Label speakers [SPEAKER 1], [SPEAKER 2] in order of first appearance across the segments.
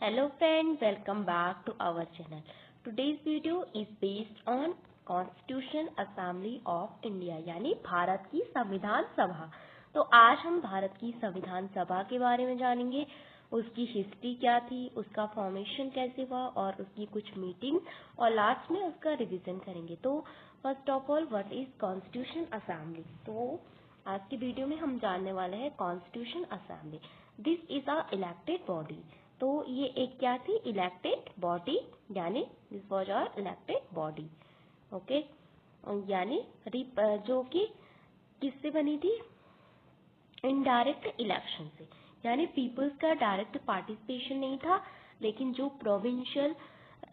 [SPEAKER 1] Hello friends, welcome back to our channel. Today's video is based on Constitution Assembly of India यानी भारत की संविधान सभा। तो आज हम भारत की संविधान सभा के बारे में जानेंगे, उसकी हिस्ट्री क्या थी, उसका फॉर्मेशन कैसे हुआ और उसकी कुछ मीटिंग और लास्ट में उसका रिवीजन करेंगे। तो first of all what is constitution assembly. तो आज की वीडियो में हम जानने वाले हैं constitution assembly. This is a elected body. तो ये एक क्या थी, इलेक्टेड बॉडी, यानी this was our elected body. Okay, यानी जो कि किससे बनी थी, इनडायरेक्ट इलेक्शन से, यानी पीपल्स का डायरेक्ट पार्टिसिपेशन नहीं था, लेकिन जो प्रोविंशियल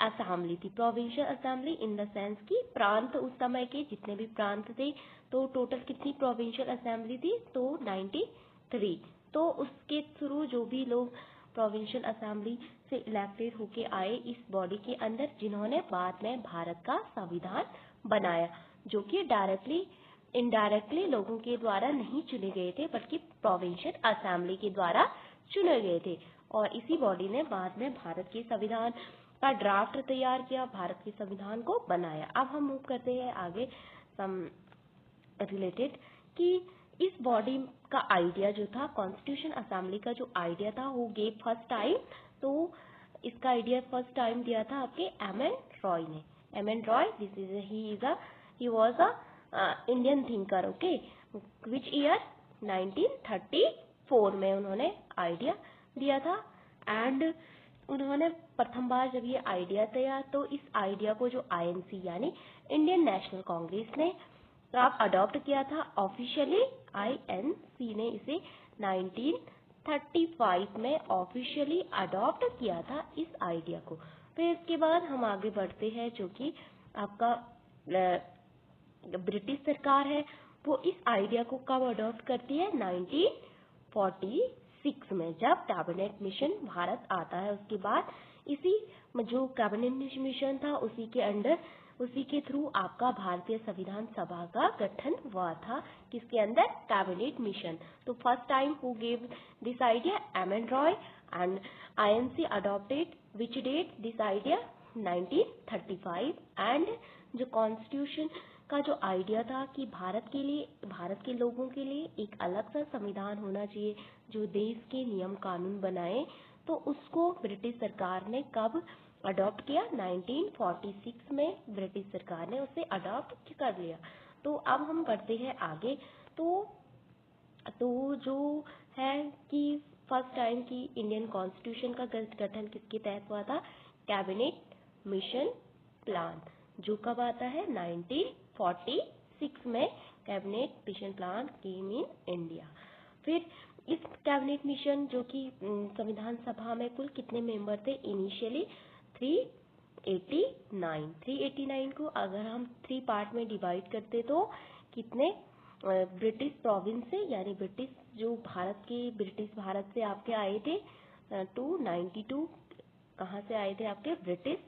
[SPEAKER 1] असेंबली थी, provincial assembly in the sense की प्रांत, उस समय के जितने भी प्रांत थे, तो टोटल कितनी प्रोविंशियल असेंबली थी, तो 93। तो उसके थ्रू जो भी लोग प्रोविंशियल असेंबली से इलेक्टेड होके आए इस बॉडी के अंदर, जिन्होंने बाद में भारत का संविधान बनाया, जो कि डायरेक्टली इनडायरेक्टली लोगों के द्वारा नहीं चुने गए थे, बल्कि प्रोविंशियल असेंबली के द्वारा चुने गए थे। और इसी बॉडी ने बाद में भारत के संविधान का ड्राफ्ट तैयार किया, भारत के संविधान को बनाया। अब हम मूव करते हैं आगे सम रिलेटेड कि इस बॉडी का आइडिया जो था, कॉन्स्टिट्यूशन असेंबली का जो आइडिया था, वो गेव फर्स्ट टाइम, तो इसका आइडिया फर्स्ट टाइम दिया था आपके एम.एन. रॉय ने। M.N.. Roy, this is he was a Indian thinker. Okay, which year 1934 में उन्होंने आइडिया दिया था। एंड उन्होंने प्रथम बार जब ये आइडिया दिया, तो इस आइडिया को जो आईएनसी यानी इंडियन नेशनल कांग्रेस ने आप अडॉप्ट किया था ऑफिशियली। आईएनसी ने इसे 1935 में ऑफिशियली अडॉप्ट किया था इस आइडिया को। फिर इसके बाद हम आगे बढ़ते हैं, जो कि आपका ब्रिटिश सरकार है, वो इस आइडिया को कब अडॉप्ट करती है, 1946 में, जब कैबिनेट मिशन भारत आता है। उसके बाद इसी जो कैबिनेट मिशन था, उसी के अंडर, उसी के थ्रू आपका भारतीय संविधान सभा का गठन हुआ था। किसके अंदर, कैबिनेट मिशन। तो first time who gave this idea, M N. Roy, and INC adopted which date this idea, 1935। And जो कॉन्स्टिट्यूशन का जो आइडिया था कि भारत के लिए, भारत के लोगों के लिए एक अलग सा संविधान होना चाहिए जो देश के नियम कानून बनाए, तो उसको ब्रिटिश सरकार ने कब अडॉप्ट किया, 1946 में ब्रिटिश सरकार ने उसे अडॉप्ट कर लिया। तो अब हम बढ़ते हैं आगे। तो जो है कि फर्स्ट टाइम की इंडियन कॉन्स्टिट्यूशन का गठन किसके तहत हुआ था, कैबिनेट मिशन प्लान, जो कब आता है, 1946 में cabinet mission plan came in India. फिर इस कैबिनेट मिशन, जो कि संविधान सभा में कुल कितने मेंबर थे, इनिशियली 389 को अगर हम 3 पार्ट में डिवाइड करते तो कितने ब्रिटिश प्रोविंस से, यानी ब्रिटिश जो भारत के, ब्रिटिश भारत से आपके आए थे 292, कहाँ से आए थे आपके, ब्रिटिश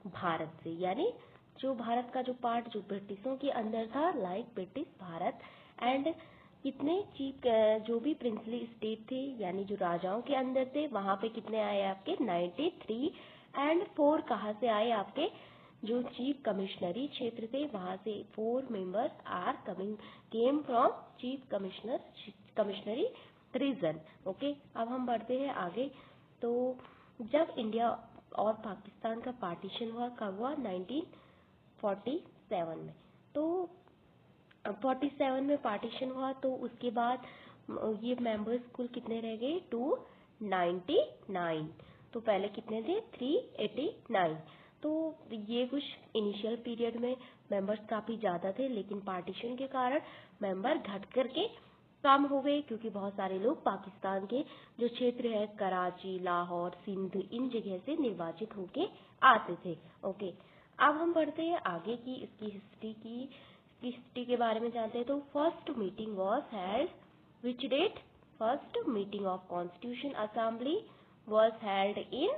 [SPEAKER 1] भारत से, यानी जो भारत का जो पार्ट जो ब्रिटिशों के अंदर था, लाइक ब्रिटिश भारत। एंड कितने चीफ, जो भी प्रिंसली स्टेट थे, यानी जो राजाओं के अंदर थे, वहां पे कितने आए आपके, 93। एंड 4 कहाँ से आए आपके, जो चीफ कमिश्नरी क्षेत्र थे, वहां से 4 members are came from chief commissionery region. Okay, अब हम बढ़ते हैं आगे। तो जब इंडिया और पाकिस्तान का पार्टीशन हुआ, कब हुआ, 1947 में। तो 47 में पार्टीशन हुआ, तो उसके बाद ये मेंबर्स कुल कितने रह गए, 299। तो पहले कितने थे, 389। तो ये कुछ इनिशियल पीरियड में मेंबर्स काफी ज्यादा थे, लेकिन पार्टीशन के कारण मेंबर घट करके कम हो गए, क्योंकि बहुत सारे लोग पाकिस्तान के जो क्षेत्र है, कराची, लाहौर, सिंध, इन जगह से निर्वाचित होके आते थे। ओके, अब हम बढ़ते हैं आगे की इसकी हिस्ट्री के बारे में जानते हैं। तो first meeting was held which date, first meeting of constitution assembly was held in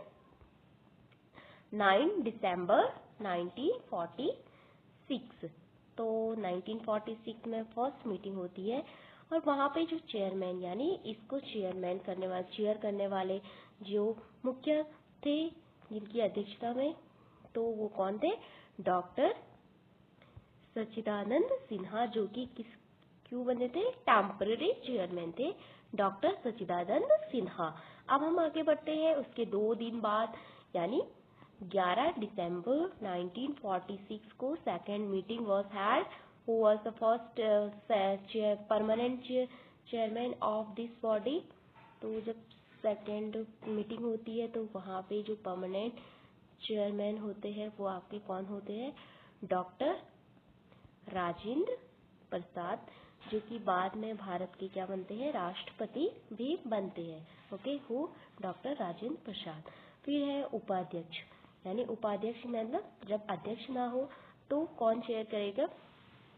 [SPEAKER 1] 9 December 1946। तो 1946 में फर्स्ट मीटिंग होती है, और वहाँ पे जो चेयरमैन, यानी इसको चेयर करने वाले जो मुख्य थे जिनकी अध्यक्षता में, तो वो कौन थे? डॉक्टर सच्चिदानंद सिन्हा, जो कि क्यों बने थे? टेम्पररी चेयरमैन थे डॉक्टर सच्चिदानंद सिन्हा। अब हम आगे बढ़ते हैं। उसके 2 दिन बाद यानी 11 दिसंबर 1946 को second meeting was had. Who was the first permanent chairman of this body? तो जब सेकेंड मीटिंग होती है तो वहाँ पे जो परमानेंट चेयरमैन होते हैं वो आपके कौन होते हैं? डॉक्टर राजेंद्र प्रसाद, जो कि बाद में भारत के क्या बनते हैं? राष्ट्रपति भी बनते हैं। Okay, who? डॉक्टर राजेंद्र प्रसाद। फिर है उपाध्यक्ष, यानी उपाध्यक्ष मतलब जब अध्यक्ष ना हो तो कौन चेयर करेगा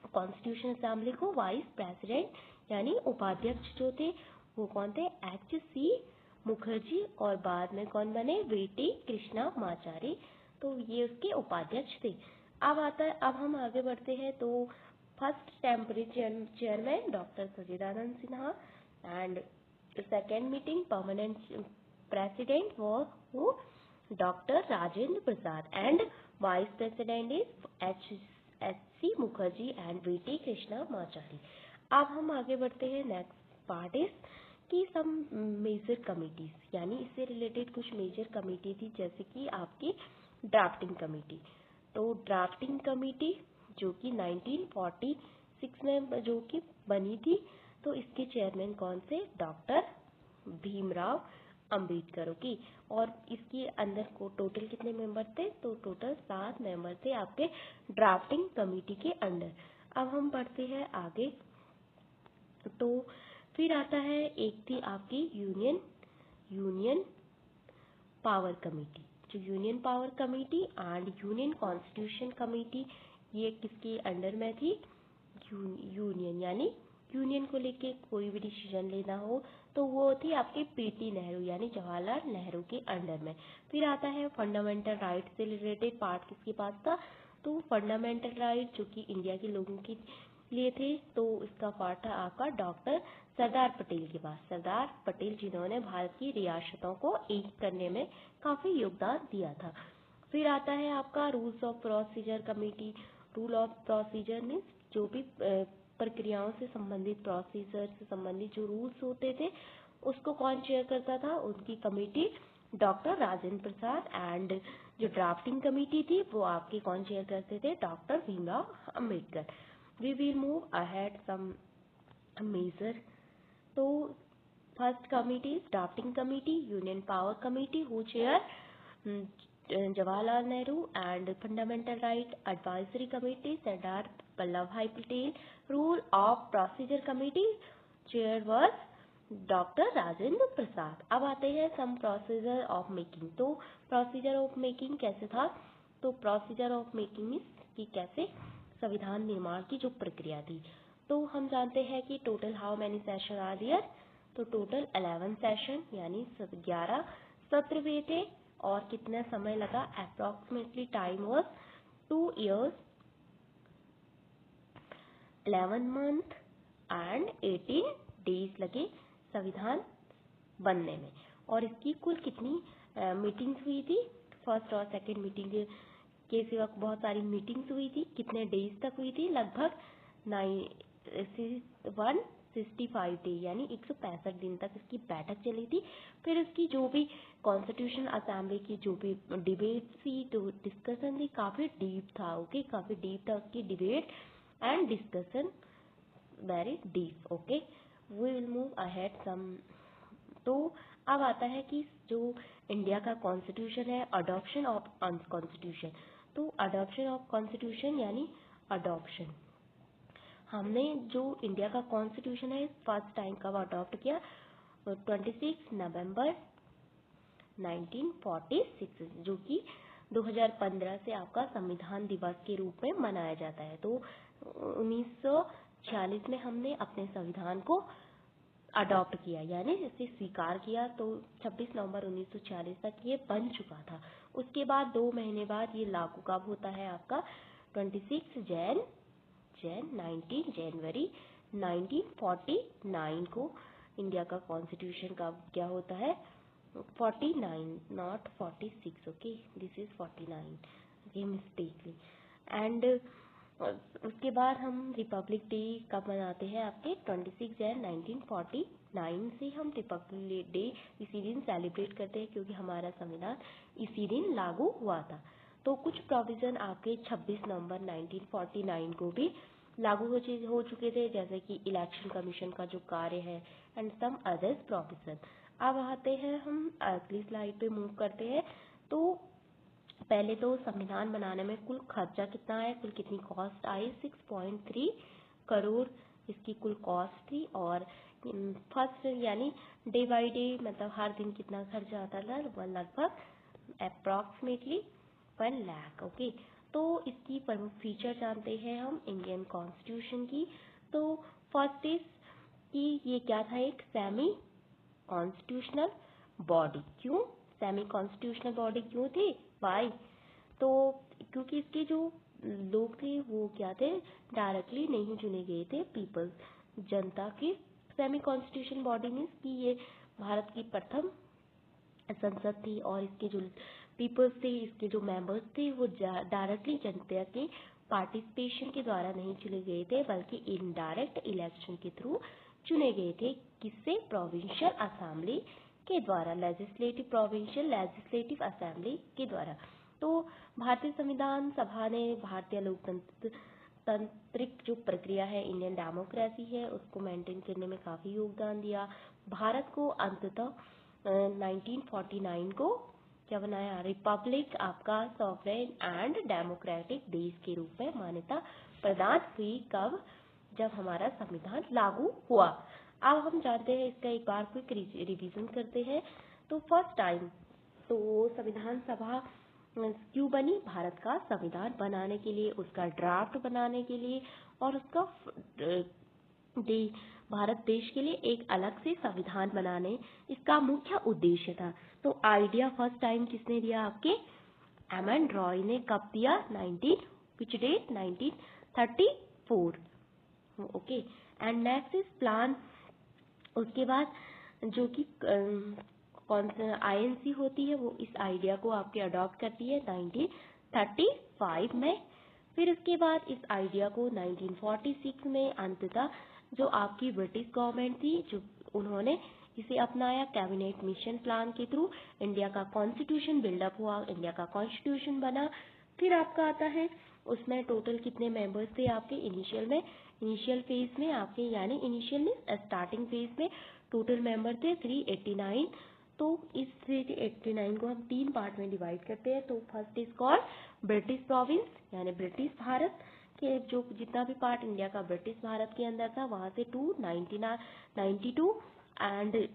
[SPEAKER 1] कॉन्स्टिट्यूशन असेंबली को? वाइस प्रेसिडेंट यानी उपाध्यक्ष जो थे वो कौन थे? H.C. मुखर्जी। और बाद में कौन बने? V.T. कृष्णामाचारी। तो ये उसके उपाध्यक्ष थे। अब हम आगे बढ़ते हैं। तो first temporary chairman doctor Sachchidanand Sinha and second meeting permanent president वो doctor Rajendra Prasad and vice president is H.C. Mukherjee and V.T. Krishnamachari. अब हम आगे बढ़ते हैं। नेक्स्ट पार्ट इज कि सम मेजर कमिटीज, यानी इससे रिलेटेड कुछ मेजर कमेटी थी, जैसे कि आपकी ड्राफ्टिंग कमेटी। तो ड्राफ्टिंग कमेटी जो कि 1946 में जो कि बनी थी, तो इसके चेयरमैन कौन से? डॉक्टर भीमराव अंबेडकर की। और इसके अंदर को टोटल कितने मेंबर थे? तो टोटल 7 मेंबर थे आपके ड्राफ्टिंग कमेटी के अंडर। अब हम बढ़ते हैं आगे। तो फिर आता है, एक थी आपकी यूनियन पावर कमेटी। जो union power committee and union constitution committee, ये किसके अंडर में थी? यूनियन, यानी यूनियन को लेके कोई भी डिसीजन लेना हो तो वो थी आपके पीटी नेहरू यानी जवाहरलाल नेहरू के अंडर में। फिर आता है फंडामेंटल राइट से रिलेटेड पार्ट किसके पास था? तो फंडामेंटल राइट जो कि इंडिया के लोगों के लिए थे, तो इसका पार्ट था आपका डॉक्टर सरदार पटेल के पास। सरदार पटेल जिन्होंने भारत की रियासतों को एक करने में काफी योगदान दिया था। फिर आता है आपका rules of procedure committee. Rule of procedure means जो भी प्रक्रियाओं से संबंधित, प्रोसीजर से संबंधित जो रूल्स होते थे उसको कौन चेयर करता था? उनकी committee doctor Rajendra Prasad. And जो ड्राफ्टिंग कमेटी थी वो आपके कौन चेयर करते थे? Doctor Bhimrao Ambedkar. We will move ahead some major. तो first committee drafting committee, union power committee who chair Jawaharlal Nehru and fundamental right advisory committee Sardar Vallabh Bhai Patel. Rule of procedure committee chair was doctor Rajendra Prasad. अब आते हैं सम प्रोसीजर ऑफ मेकिंग। तो procedure of making कैसे था? तो procedure of making means कि कैसे संविधान निर्माण की जो प्रक्रिया थी। तो हम जानते हैं कि total how many session are there? तो टोटल 11 सेशन यानी 11 सत्र हुए थे। और कितना समय लगा? Approximately time was 2 years 11 month and 18 days लगे संविधान बनने में। और इसकी कुल कितनी मीटिंग्स हुई थी? फर्स्ट और सेकंड मीटिंग के सिवा बहुत सारी मीटिंग्स हुई थी। कितने डेज तक हुई थी? लगभग 165 डे यानी 165 दिन तक इसकी बैठक चली थी। फिर इसकी जो भी कॉन्स्टिट्यूशन असेंबली की जो भी डिबेट थी, तो डिस्कशन थी, काफी डीप था। ओके, काफी डीप था उसकी debate and discussion, very deep. Okay, we will move ahead some. तो अब आता है कि जो इंडिया का कॉन्स्टिट्यूशन है, अडॉप्शन ऑफ कॉन्स्टिट्यूशन। तो अडॉप्शन ऑफ कॉन्स्टिट्यूशन यानी अडॉप्शन, हमने जो इंडिया का कॉन्स्टिट्यूशन है फर्स्ट टाइम कब अडॉप्ट किया? 26 नवंबर 1946, जो कि 2015 से आपका संविधान दिवस के रूप में मनाया जाता है। तो 1946 में हमने अपने संविधान को अडॉप्ट किया यानी इसे स्वीकार किया। तो 26 नवंबर 1946 तक ये बन चुका था। उसके बाद 2 महीने बाद ये लागू कब होता है आपका? 19 जनवरी 1949 को इंडिया का कॉन्स्टिट्यूशन का क्या होता है? 49, not 46. Okay, this is 49. ये मिस्टेकली एंड उसके बाद हम रिपब्लिक डे कब मनाते हैं आपके 26 जैन 1949 से हम रिपब्लिक डे इसी दिन सेलिब्रेट करते हैं क्योंकि हमारा संविधान इसी दिन लागू हुआ था। तो कुछ प्रोविजन आपके 26 नवंबर 1949 को भी लागू हो चुके थे, जैसे कि इलेक्शन कमीशन का जो कार्य है एंड सम अदर्स प्रोविजन। अब आते हैं हम अगली स्लाइड पे मूव करते हैं। तो पहले तो संविधान बनाने में कुल खर्चा कितना है, कुल कितनी कॉस्ट आई, 6.3 करोड़ इसकी कुल कॉस्ट थी। और फर्स्ट यानी डे बाई डे मतलब हर दिन कितना खर्चा आता था, लगभग अप्रॉक्सीमेटली 1 लाख। ओके, तो इसकी प्रमुख फीचर जानते हैं हम इंडियन कॉन्स्टिट्यूशन की। तो फर्स्ट इज कि ये क्या था, एक सेमी कॉन्स्टिट्यूशनल बॉडी। क्यों सेमी कॉन्स्टिट्यूशनल बॉडी क्यों थी, वाई? तो क्योंकि इसके जो लोग थे वो क्या थे, डायरेक्टली नहीं चुने गए थे, पीपल्स, जनता की। सेमी कॉन्स्टिट्यूशन बॉडी मीन्स कि ये भारत की प्रथम संसद थी और इसके जो पीपल्स थे, इसके जो मेंबर्स थे वो डायरेक्टली जनता के पार्टिसिपेशन के द्वारा नहीं चुने गए थे, बल्कि इनडायरेक्ट इलेक्शन के थ्रू चुने गए थे। किससे? प्रोविंशियल असेंबली के द्वारा, लेजिस्लेटिव प्रोविंशियल लेजिस्लेटिव असेंबली के द्वारा। तो भारतीय संविधान सभा ने भारतीय लोकतंत्र तांत्रिक जो प्रक्रिया है, इंडियन डेमोक्रेसी है, उसको मेंटेन करने में काफी योगदान दिया। भारत को अंततः 1949 को क्या बनाया, रिपब्लिक, आपका सॉवरेन एंड डेमोक्रेटिक देश के रूप में मान्यता प्रदान हुई। कब? जब हमारा संविधान लागू हुआ। अब हम जानते हैं इसका एक बार क्विक रिवीजन करते हैं। तो फर्स्ट टाइम तो संविधान सभा क्यों बनी? भारत का संविधान बनाने के लिए, उसका ड्राफ्ट बनाने के लिए और उसका भारत देश के लिए एक अलग से संविधान बनाने, इसका मुख्य उद्देश्य था। तो आइडिया फर्स्ट टाइम किसने दिया? आपके एम.एन. रॉय ने। कब दिया? 1934। Okay, and next is plan. उसके बाद जो कि कौन सा INC होती है वो इस आइडिया को आपके अडॉप्ट करती है 1935 में। फिर उसके बाद इस आइडिया को 1946 में अंततः जो आपकी ब्रिटिश गवर्नमेंट थी, जो उन्होंने इसे अपनाया कैबिनेट मिशन प्लान के थ्रू। इंडिया का कॉन्स्टिट्यूशन बिल्डअप हुआ, इंडिया का कॉन्स्टिट्यूशन बना। फिर आपका आता है उसमें टोटल कितने मेंबर्स थे आपके इनिशियल फेज में आपके, यानी इनिशियल में स्टार्टिंग फेज में टोटल मेंबर थे 389। तो इस 389 को हम 3 पार्ट में डिवाइड करते हैं। तो first is called British province, यानी ब्रिटिश भारत के जो जितना भी पार्ट इंडिया का ब्रिटिश भारत के अंदर था, वहां से 292 एंड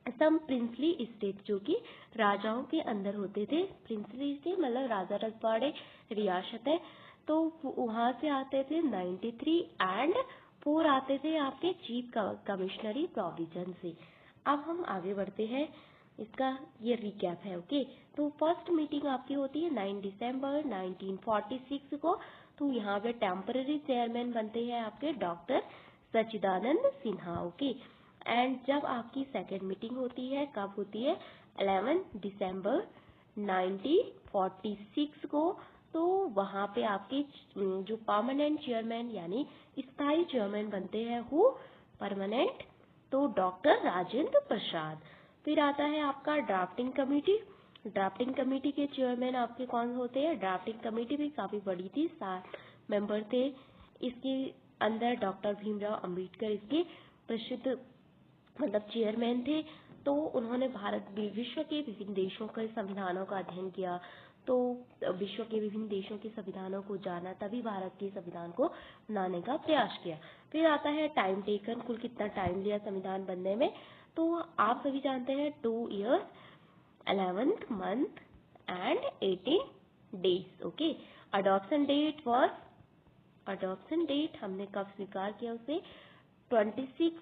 [SPEAKER 1] सम प्रिंसली स्टेट, जो कि राजाओं के अंदर होते थे। प्रिंसली स्टेट मतलब राजा रजवाड़े रियासत है, तो वहां से आते थे 93 एंड 4 आते थे आपके चीफ कमिश्नरी प्रोविजन से। अब हम आगे बढ़ते हैं, इसका ये रिकैप है। ओके, तो फर्स्ट मीटिंग आपकी होती है 9 दिसंबर 1946 को। तो यहाँ पे टेम्पररी चेयरमैन बनते हैं आपके doctor Sachchidanand Sinha. Okay, and जब आपकी सेकेंड मीटिंग होती है, कब होती है? 11 दिसंबर 1946 को। तो वहां पे आपके जो परमानेंट चेयरमैन यानी स्थायी चेयरमैन बनते हैं वो परमानेंट, तो डॉक्टर राजेंद्र प्रसाद। फिर आता है आपका ड्राफ्टिंग कमेटी। ड्राफ्टिंग कमेटी के चेयरमैन आपके कौन होते हैं? ड्राफ्टिंग कमेटी भी काफी बड़ी थी, 7 मेंबर थे। इसके अंदर डॉक्टर भीमराव अंबेडकर इसके प्रसिद्ध मतलब चेयरमैन थे। तो उन्होंने विश्व के विभिन्न देशों के संविधानों का अध्ययन किया, तो विश्व के विभिन्न देशों के संविधानों को जाना, तभी भारत के संविधान को बनाने का प्रयास किया। फिर आता है टाइम टेकन, कुल कितना टाइम लिया संविधान बनने में? तो आप सभी जानते हैं 2 years 11 month and 18 days। Okay, adoption date हमने कब स्वीकार किया उसे? 26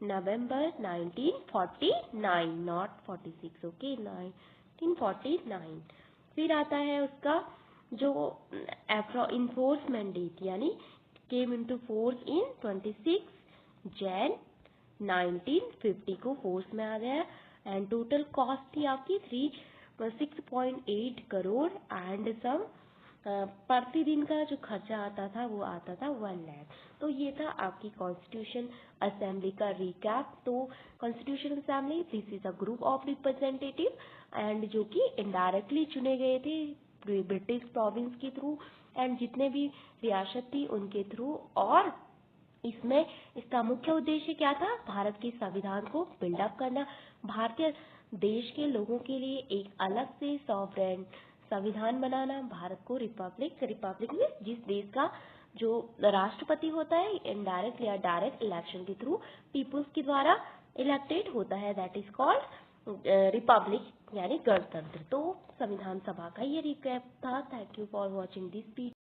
[SPEAKER 1] नवंबर 1949, नॉट 46। ओके, 1949। फिर आता है उसका जो इन्फोर्समेंट डेट, यानी came into force in 26 Jain 1950 को फोर्स में आ गया। एंड टोटल कॉस्ट थी आपकी 6.8 करोड़ एंड सम प्रतिदिन का जो खर्चा आता था वो आता था 1 लाख। तो ये था आपकी कॉन्स्टिट्यूशन असेंबली का रिकैप। तो constitution assembly this is a group of representative and जो कि इनडायरेक्टली चुने गए थे ब्रिटिश प्रोविंस के थ्रू एंड जितने भी रियासत थी उनके थ्रू। और इसमें इसका मुख्य उद्देश्य क्या था? भारत के संविधान को बिल्डअप करना, भारतीय देश के लोगों के लिए एक अलग से सॉवरेन संविधान बनाना, भारत को रिपब्लिक में जिस देश का जो राष्ट्रपति होता है इनडायरेक्ट या डायरेक्ट इलेक्शन के थ्रू पीपुल्स के द्वारा इलेक्टेड होता है, दैट इज कॉल्ड रिपब्लिक यानी गणतंत्र। तो संविधान सभा का ये रिकैप था। Thank you for watching this video.